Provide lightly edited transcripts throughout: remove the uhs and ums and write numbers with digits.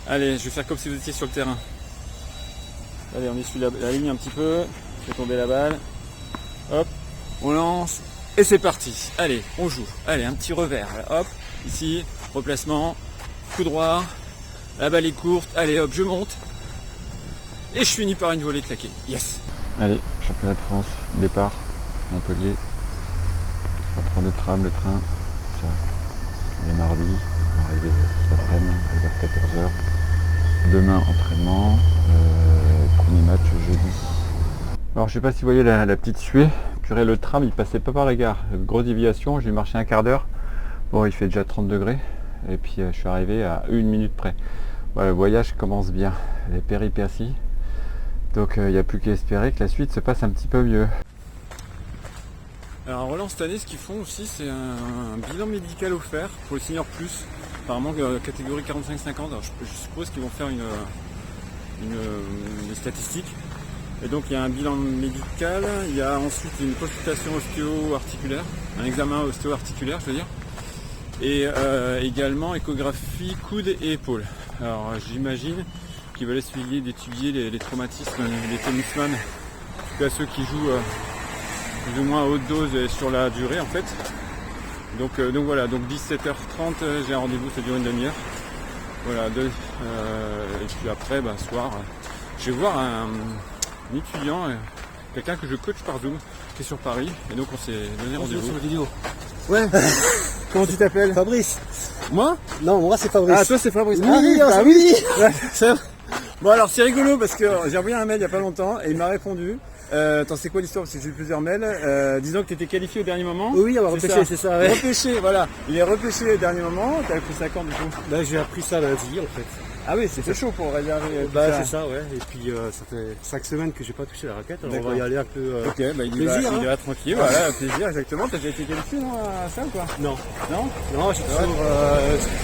Allez, je vais faire comme si vous étiez sur le terrain. Allez, on essuie la ligne un petit peu. Je fais tomber la balle. Hop, on lance. Et c'est parti. Allez, on joue. Allez, un petit revers. Hop, ici, replacement. Coup droit. La balle est courte. Allez, hop, je monte. Et je finis par une volée claquée. Yes. Allez, championnat de France. Départ. Montpellier. On va prendre le tram, le train. Ça. On est mardi. On va arriver cet après-midi vers 14h. Demain, entraînement. Premier match jeudi. Alors, je sais pas si vous voyez la petite suée. Purée, le tram, il passait pas par la gare. Grosse déviation. J'ai marché un quart d'heure. Bon, il fait déjà 30 degrés. Et puis, je suis arrivé à 1 minute près. Voilà, le voyage commence bien. Les péripéties. Donc, il n'y a plus qu'à espérer que la suite se passe un petit peu mieux. Alors, à Roland, cette année, ce qu'ils font aussi, c'est un bilan médical offert pour les seniors plus. Apparemment, catégorie 45-50. Alors, je suppose qu'ils vont faire des statistiques. Et donc, il y a un bilan médical. Il y a ensuite une consultation ostéo-articulaire. Un examen ostéo-articulaire, je veux dire. Et également échographie coude et épaules. Alors, j'imagine qu'ils veulent essayer d'étudier les traumatismes des tennisman. En tout cas, ceux qui jouent plus ou moins à haute dose et sur la durée, en fait. Donc voilà, donc 17h30, j'ai un rendez-vous, ça dure une demi-heure. Voilà, et puis après, soir, je vais voir un étudiant, quelqu'un que je coach par Zoom, qui est sur Paris, et donc on s'est donné rendez-vous. Sur vidéo. Ouais. Comment tu t'appelles? Fabrice. Moi? Non, moi c'est Fabrice. Ah, toi c'est Fabrice. Oui, oui. Ouais, bon alors c'est rigolo parce que j'ai envoyé un mail il n'y a pas longtemps et il m'a répondu. Attends, c'est quoi l'histoire? Parce que j'ai eu plusieurs mails. Disons que tu étais qualifié au dernier moment. Oui, on va repêcher, c'est ça. Ouais. Repêché, voilà. Il est repêché au dernier moment. Tu as pris ça quand du coup? Là, j'ai appris ça lundi en fait. Ah oui, c'est chaud pour réserver. C'est ça, ouais. Et puis ça fait 5 semaines que j'ai pas touché la raquette. Alors on va y aller un peu. Ok, il plaisir, ira tranquille. Voilà, plaisir, exactement. T'as déjà été qualifié à ça ou quoi? Non. Non? Non, j'ai toujours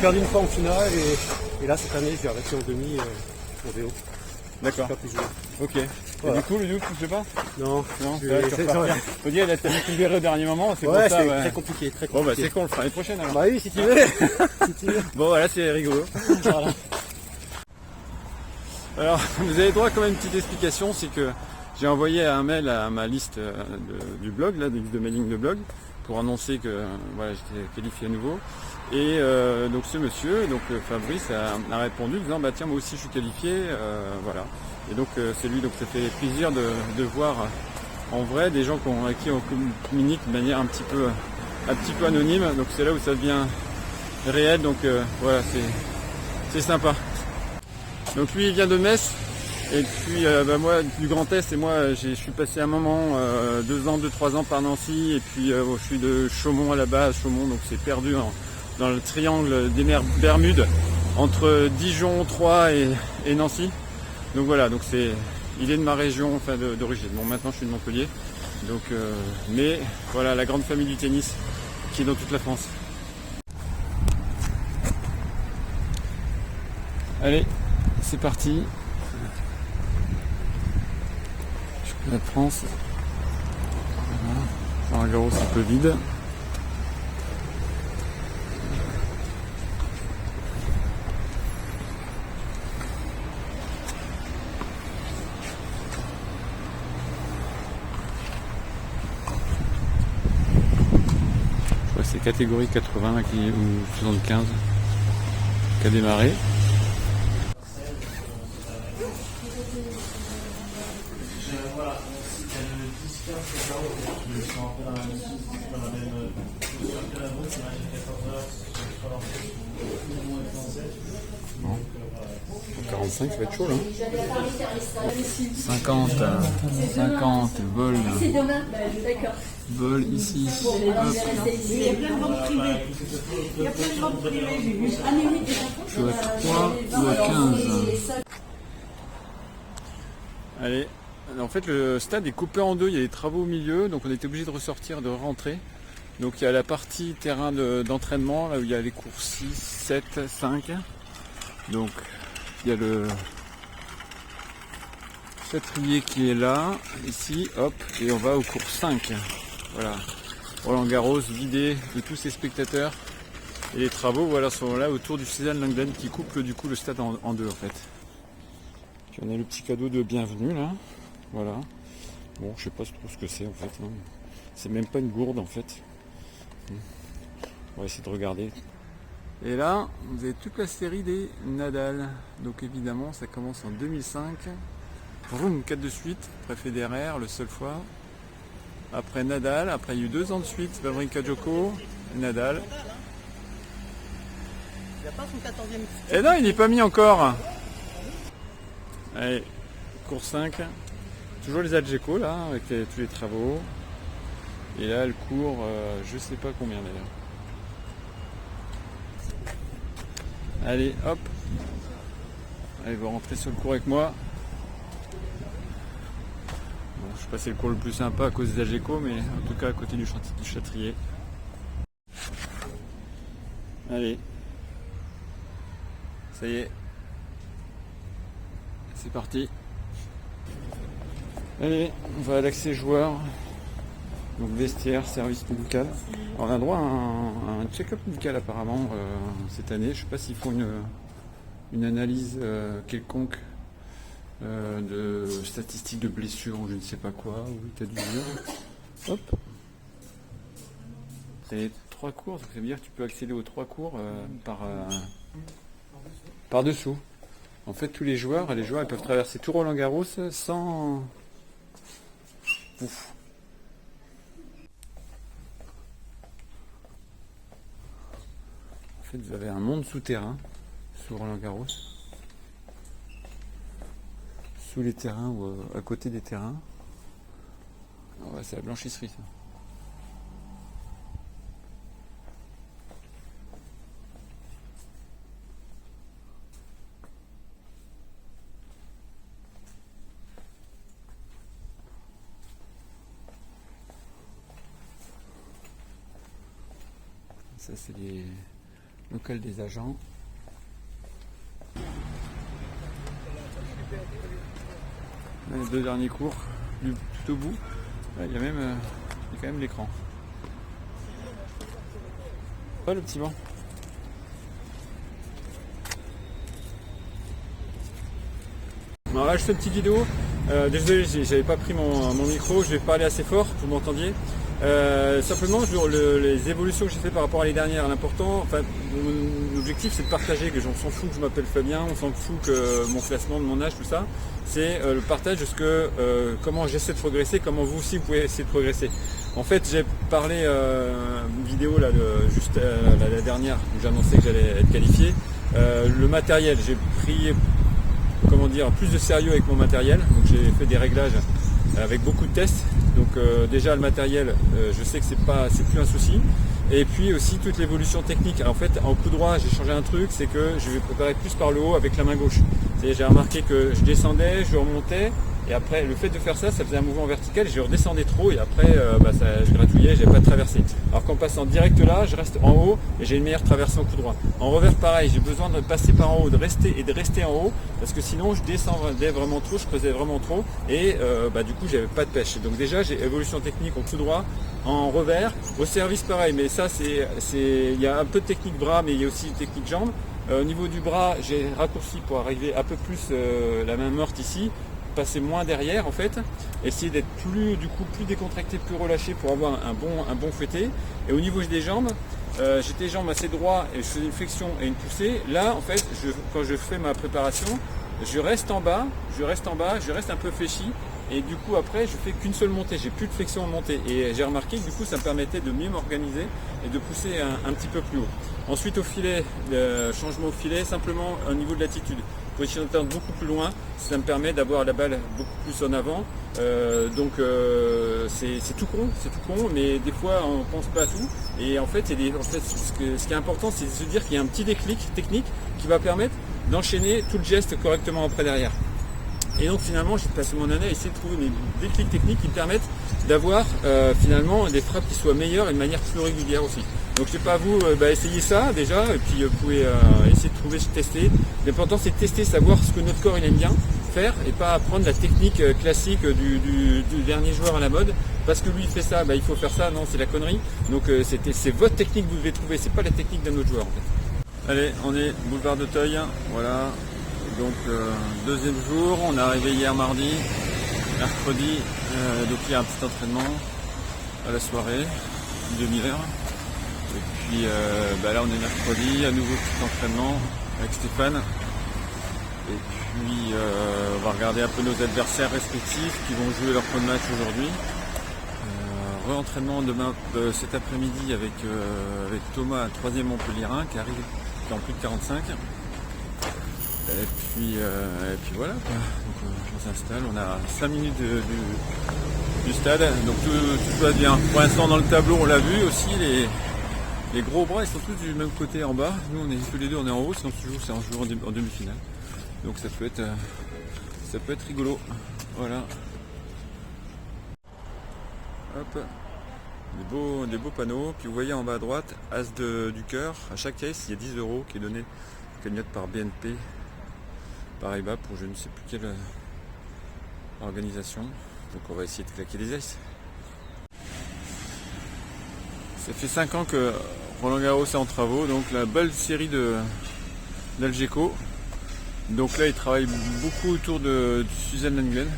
perdu une fois en finale et là cette année j'ai arrêté en demi en VO. D'accord. Ok. Voilà. Et du coup, le Duke, tu sais pas? Non. Faut dire, t'as été libéré au dernier moment, c'est pour ça. C'est très compliqué, très compliqué. Bon, c'est con, on le fera l'année prochaine alors. Bah oui, si tu veux. Si tu veux. Bon, voilà, c'est rigolo. Voilà. Alors, vous avez droit quand même une petite explication, c'est que j'ai envoyé un mail à ma liste du blog, là, de mailing de blog, pour annoncer que voilà, j'étais qualifié à nouveau. Et donc ce monsieur, donc Fabrice, a répondu en disant tiens, moi aussi je suis qualifié, voilà. Et donc c'est lui, donc ça fait plaisir de voir en vrai des gens avec qui on communique de manière un petit peu anonyme. Donc c'est là où ça devient réel, donc voilà, c'est sympa. Donc lui il vient de Metz, et puis moi du Grand Est, et moi je suis passé un moment, 2-3 ans par Nancy, et puis je suis de Chaumont à la base, Chaumont, donc c'est perdu dans le triangle des mers Bermudes, entre Dijon, Troyes et Nancy. Donc voilà, donc il est de ma région, enfin d'origine. Bon, maintenant je suis de Montpellier, donc mais voilà, la grande famille du tennis qui est dans toute la France. Allez, c'est parti. Championnat de France. Voilà. Roland-Garros un peu vide. C'est catégorie 80 ou 75 qui a démarré. Bon. 45, ça va être chaud là. 50, vol. C'est demain, d'accord. Vol ici. Il y a plein de ventes privées. Il y a plein de ventes privées, j'ai vu. Je suis à 3 ou à 15. Allez. En fait, le stade est coupé en deux, il y a des travaux au milieu, donc on était obligé de ressortir, de rentrer. Donc il y a la partie terrain d'entraînement, là où il y a les cours 6, 7, 5. Donc il y a le châtrier qui est là, ici, hop, et on va au cours 5. Voilà, Roland-Garros vidé de tous ses spectateurs. Et les travaux voilà, sont là autour du Cézanne Langlen qui coupe du coup le stade en deux en fait. Puis on a le petit cadeau de bienvenue là. Voilà. Bon, je sais pas trop ce que c'est en fait. Hein. C'est même pas une gourde en fait. On va essayer de regarder. Et là, vous avez toute la série des Nadal. Donc évidemment, ça commence en 2005. Vroom, 4 de suite. Après Federer, le seul fois. Après Nadal. Après il y a eu 2 ans de suite. Wawrinka Djoko. Nadal. Il n'a pas son 14e. Et non, il n'est pas mis encore. Allez, cours 5. Toujours les Adgeco là, avec tous les travaux. Et là, le cours, je sais pas combien d'ailleurs. Allez, hop. Allez, vous rentrez sur le cours avec moi. Bon, je suis passé le cours le plus sympa à cause des Adgeco, mais en tout cas à côté du Châtrier. Allez. Ça y est. C'est parti. Allez, on va à l'accès joueur. Donc vestiaire, service médical. Alors, on a droit à un check-up médical apparemment cette année. Je ne sais pas s'ils font une analyse quelconque de statistiques de blessures ou je ne sais pas quoi, ou état d'usure. Hop. C'est 3 cours, donc ça veut dire que tu peux accéder aux 3 cours par dessous. En fait, tous les joueurs ils peuvent traverser tout Roland-Garros sans... Ouf. En fait, vous avez un monde souterrain sous Roland-Garros. Sous les terrains ou à côté des terrains. Oh, c'est la blanchisserie, ça. Ça, c'est les locales des agents. Les 2 derniers cours, du tout au bout. Là, il y a quand même l'écran. Oh, le petit banc. Alors là, je fais une petite vidéo. Désolé, j'avais pas pris mon micro, je vais parler assez fort, vous m'entendiez. Simplement les évolutions que j'ai fait par rapport à l'année dernière, l'important, enfin mon objectif c'est de partager, que on s'en fout que je m'appelle Fabien, on s'en fout que mon classement, de mon âge, tout ça, c'est le partage de comment j'essaie de progresser, comment vous aussi vous pouvez essayer de progresser. En fait j'ai parlé une vidéo là juste la dernière où j'annonçais que j'allais être qualifié. Le matériel, j'ai pris plus de sérieux avec mon matériel, donc j'ai fait des réglages avec beaucoup de tests. Donc déjà le matériel, je sais que c'est plus un souci. Et puis aussi toute l'évolution technique. Alors, en fait, en coup droit, j'ai changé un truc, c'est que je vais préparer plus par le haut avec la main gauche. J'ai remarqué que je descendais, je remontais, et après le fait de faire ça, ça faisait un mouvement vertical, et je redescendais trop, et après je gratouillais, j'avais pas de traversée. Alors qu'en passant direct là, je reste en haut, et j'ai une meilleure traversée en coup droit. En revers, pareil, j'ai besoin de passer par en haut, de rester en haut, parce que sinon je descendais vraiment trop, je creusais vraiment trop, et du coup j'avais pas de pêche. Donc déjà j'ai évolution technique en coup droit, en revers, au service pareil, mais ça il y a un peu de technique bras, mais il y a aussi une technique jambe. Au niveau du bras, j'ai raccourci pour arriver un peu plus la main morte ici, passer moins derrière en fait, essayer d'être plus décontracté, plus relâché pour avoir un bon fouetté. Et au niveau des jambes, j'étais les jambes assez droit et je faisais une flexion et une poussée. Là en fait, quand je fais ma préparation, je reste en bas, je reste un peu fléchi. Et du coup après je fais qu'une seule montée, j'ai plus de flexion en montée. Et j'ai remarqué que du coup ça me permettait de mieux m'organiser et de pousser un petit peu plus haut. Ensuite au filet, changement au filet, simplement au niveau de l'attitude. Positionnateur beaucoup plus loin, ça me permet d'avoir la balle beaucoup plus en avant. C'est tout con, mais des fois on pense pas à tout. Et en fait, ce qui est important, c'est de se dire qu'il y a un petit déclic technique qui va permettre d'enchaîner tout le geste correctement après derrière. Et donc finalement j'ai passé mon année à essayer de trouver des déclics techniques qui me permettent d'avoir finalement des frappes qui soient meilleures et de manière plus régulière aussi. Donc je sais pas vous, essayez ça déjà, et puis vous pouvez essayer de tester. L'important c'est de tester, savoir ce que notre corps il aime bien, faire et pas apprendre la technique classique du dernier joueur à la mode. Parce que lui il fait ça, il faut faire ça, non c'est la connerie. Donc c'est votre technique que vous devez trouver, c'est pas la technique d'un autre joueur en fait. Allez, on est boulevard d'Auteuil, voilà. Donc deuxième jour, on est arrivé hier mardi, mercredi, donc il y a un petit entraînement à la soirée, une demi-heure. Et puis là on est mercredi, à nouveau petit entraînement avec Stéphane. Et puis on va regarder un peu nos adversaires respectifs qui vont jouer leur point de match aujourd'hui. Re-entraînement demain, cet après-midi avec Thomas, un troisième Montpellierin qui arrive en plus de 45. Et puis voilà quoi. Donc, on s'installe, on a 5 minutes du stade, donc tout va bien. Pour l'instant dans le tableau on l'a vu aussi, les gros bras ils sont tous du même côté en bas. Nous on est tous les deux on est en haut, sinon c'est en jouant en demi-finale. Donc ça peut être rigolo. Voilà. Hop. Des beaux panneaux. Puis vous voyez en bas à droite, As du cœur. À chaque caisse il y a 10 € qui est donné cagnotte par BNP Paribas pour je ne sais plus quelle organisation. Donc on va essayer de claquer des as. Ça fait 5 ans que Roland Garros est en travaux, donc la belle série d'Algeco. Donc là il travaille beaucoup autour de Suzanne Lenglen.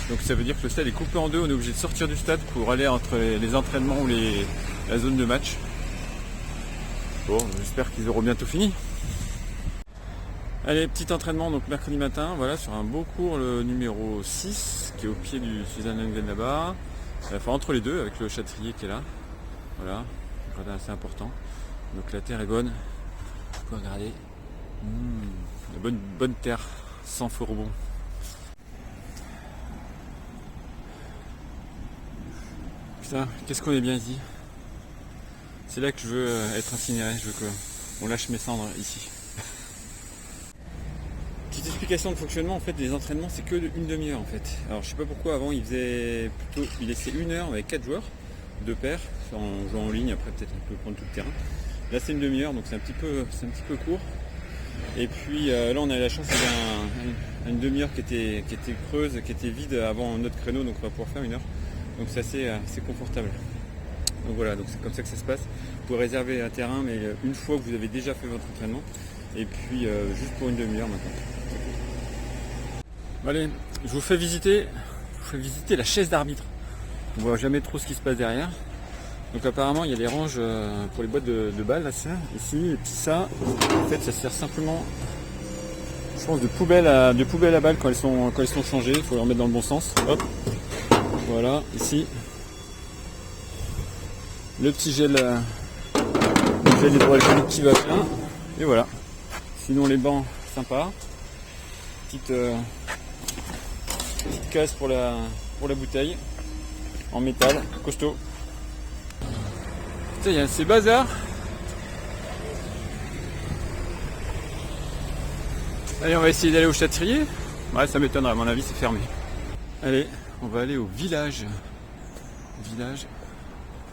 Donc ça veut dire que le stade est coupé en deux, on est obligé de sortir du stade pour aller entre les entraînements ou la zone de match. Bon, j'espère qu'ils auront bientôt fini. Allez, petit entraînement donc mercredi matin, voilà, sur un beau cours, le numéro 6, qui est au pied du Suzanne Lenglen là-bas. Enfin entre les deux, avec le châtrier qui est là. Voilà, c'est assez important. Donc la terre est bonne. Vous pouvez regarder. La bonne terre, sans faux rebond. Putain, qu'est-ce qu'on est bien ici. C'est là que je veux être incinéré, je veux qu'on lâche mes cendres ici. Petite explication de fonctionnement, en fait les entraînements c'est que une demi-heure en fait. Alors je sais pas pourquoi avant il laissait 1 heure avec 4 joueurs, 2 paires, en jouant en ligne, après peut-être on peut prendre tout le terrain. Là c'est une demi-heure donc c'est un petit peu court. Et puis là on a la chance d'avoir une demi-heure qui était creuse, qui était vide avant notre créneau, donc on va pouvoir faire 1 heure. Donc c'est assez confortable. Donc voilà, donc c'est comme ça que ça se passe. Vous pouvez réserver un terrain mais une fois que vous avez déjà fait votre entraînement. Et puis juste pour une demi-heure maintenant. Allez, je vous fais visiter la chaise d'arbitre. On voit jamais trop ce qui se passe derrière. Donc apparemment il y a des ranges pour les boîtes de balles là, ça. Ici, et puis ça, en fait ça sert simplement, je pense, de poubelle à balles quand elles sont changées. Il faut les remettre dans le bon sens. Hop. Voilà, ici. Le petit gel hydroalcoolique qui va bien. Et voilà. Sinon les bancs sympas. Petite case pour la bouteille. En métal, costaud. Putain, il y a ces bazars. Allez, on va essayer d'aller au Châtrier. Ouais, ça m'étonnerait, à mon avis c'est fermé. Allez, on va aller au village. Village.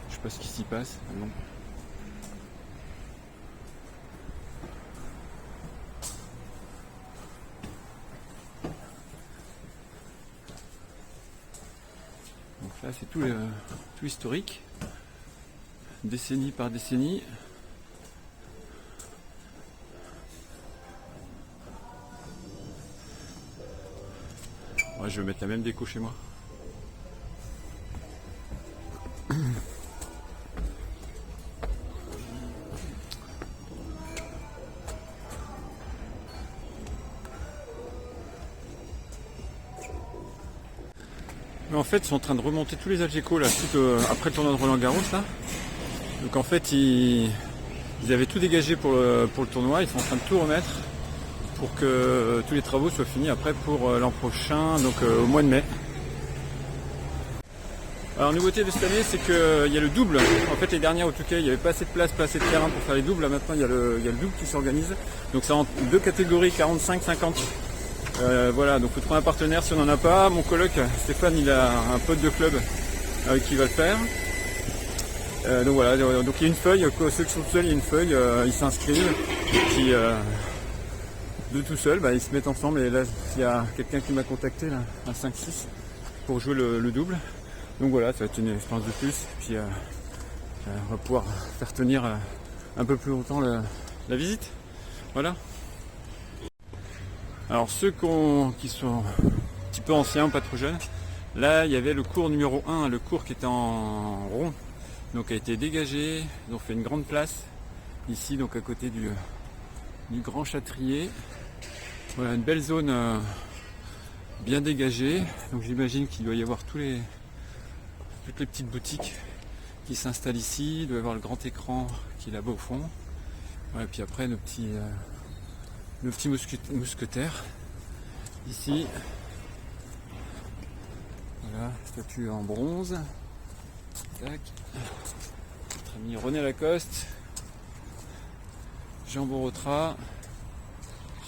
Je sais pas ce qui s'y passe. Non. Donc là c'est tout historique. Décennie par décennie. Ouais, je vais mettre la même déco chez moi. Mais en fait ils sont en train de remonter tous les Algeco là, après le tournoi de Roland Garros là. Donc en fait ils avaient tout dégagé pour le tournoi, ils sont en train de tout remettre pour que tous les travaux soient finis après pour l'an prochain, donc au mois de mai. Alors nouveauté de cette année c'est qu'il y a le double. En fait les dernières au Touquet il n'y avait pas assez de place, pas assez de terrain pour faire les doubles. Là maintenant il y a le double qui s'organise. Donc c'est en deux catégories, 45-50. Voilà, donc il faut trouver un partenaire si on n'en a pas. Mon coloc Stéphane il a un pote de club qui va le faire. Donc voilà, donc il y a une feuille, ceux qui sont seuls il y a une feuille, ils s'inscrivent et puis deux tout seuls, ils se mettent ensemble et là il y a quelqu'un qui m'a contacté là, un 5-6 pour jouer le double. Donc voilà, ça va être une expérience de plus. Puis on va pouvoir faire tenir un peu plus longtemps la visite. Voilà. Alors ceux qui sont un petit peu anciens, pas trop jeunes, là il y avait le cours numéro 1, le cours qui était en rond, donc a été dégagé, ils ont fait une grande place ici, donc à côté du Grand Châtrier. Voilà, une belle zone bien dégagée, donc j'imagine qu'il doit y avoir toutes les petites boutiques qui s'installent ici, il doit y avoir le grand écran qui est là-bas au fond. Voilà, puis après nos petits mousquetaires ici. Voilà, statue en bronze. Tac. Notre ami René Lacoste, Jean Borotra,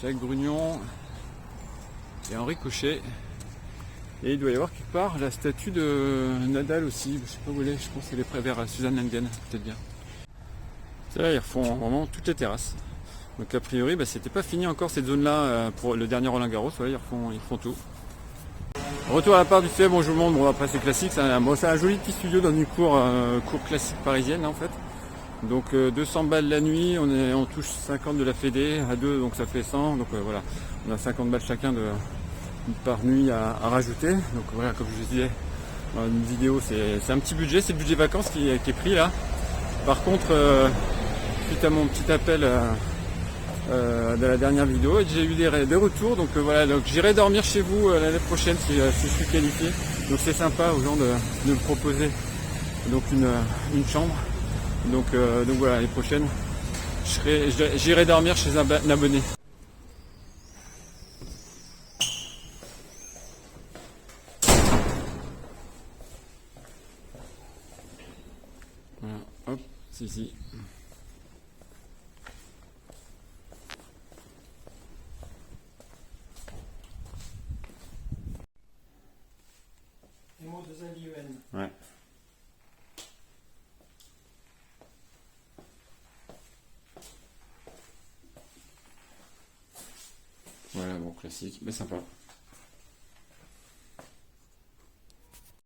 Jacques Brugnon et Henri Cochet. Et il doit y avoir quelque part la statue de Nadal aussi, je sais pas où elle est, je pense qu'elle est près vers Suzanne Lenglen, peut-être bien. Là, ils refont vraiment toutes les terrasses. Donc a priori, c'était pas fini encore cette zone-là pour le dernier Roland Garros. Voilà, ils refont tout. Retour à la part du fait, bon je vous montre, bon après c'est classique, c'est un joli petit studio dans une cour classique parisienne là, en fait. Donc 200 balles la nuit, on touche 50 de la Fédé, à 2 donc ça fait 100, donc voilà, on a 50 balles chacun par nuit à rajouter. Donc voilà, comme je vous disais dans une vidéo, c'est un petit budget, c'est le budget vacances qui est pris là. Par contre, suite à mon petit appel de la dernière vidéo, j'ai eu des retours, donc voilà, donc j'irai dormir chez vous l'année prochaine si je suis qualifié. Donc c'est sympa aux gens de me proposer donc une chambre. Donc voilà, l'année prochaine j'irai dormir chez un abonné. Voilà, hop, c'est ici. Ouais. Voilà, bon, classique, mais sympa.